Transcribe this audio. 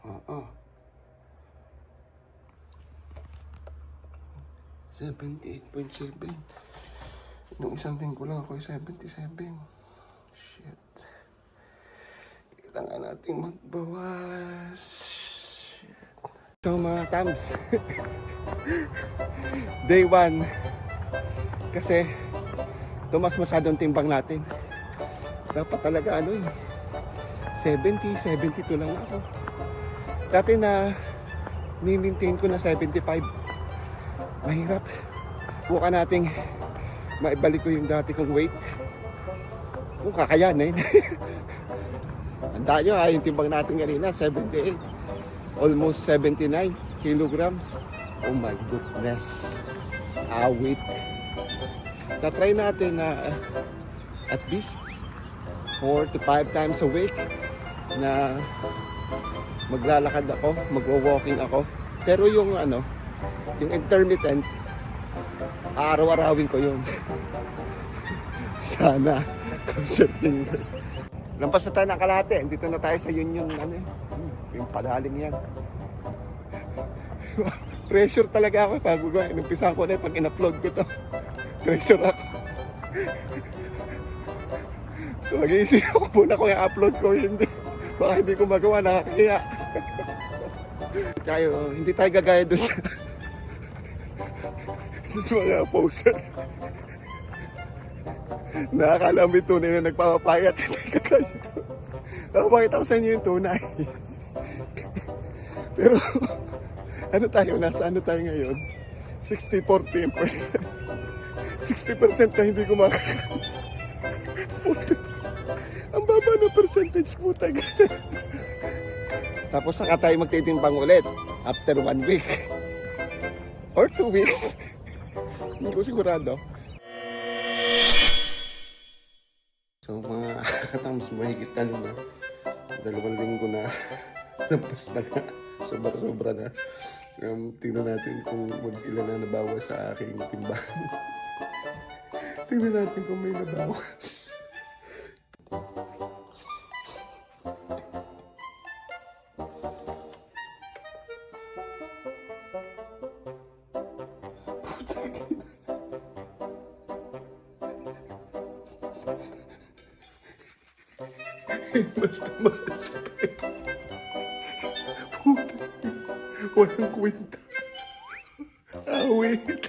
Oo. 78.7. Nung isang tingin ko lang ako ay 77. Shit. Kailangan nating magbawas. Shit. So mga tams, day 1. Kasi tumas masyadong timbang natin. Dapat talaga 70, 72 lang ako. Dati na mi-maintain ko na 75. Mahirap. Buka nating maibalik ko yung dati kong weight. Kung kakayanin. Tandaan nyo yung timbang natin kanina, 78. Almost 79 kilograms. Oh my goodness. Awit. Tatry natin na at least 4 to 5 times a week na maglalakad ako, magwo-walking ako. Pero yung yung intermittent, araw-arawin ko yun. Sana. Concerning. Lampas na tayo ng kalahati. Dito na tayo sa Union, yung padaling yan. Pressure talaga ako pag inumpisahan ko na pag in-upload ko to. Pressure ako. So mag-iisip ako muna kung i-upload ko hindi. Baka hindi ko magawa, nakakahiya. Kaya hindi tayo gagaya doon sa mga poser. Nakakala mo yung tunay na nagpapapayat. Napapakita ko sa inyo yung tunay. Pero nasa tayo ngayon? 60-40%. 60% na hindi ko makakaya. Ang baba na percentage po taga. Tapos saka tayo magtitimbang ulit after 1 week or 2 weeks. Hindi ko sigurado. So mga katams, mahigit na 2 linggo na. Lampas na nga. Sobra na. Tingnan natin kung mag-ilan na nabawas sa aking timbang. Tingnan natin kung may nabawas. Basta makas pa rin. Walang kwenta. Awit.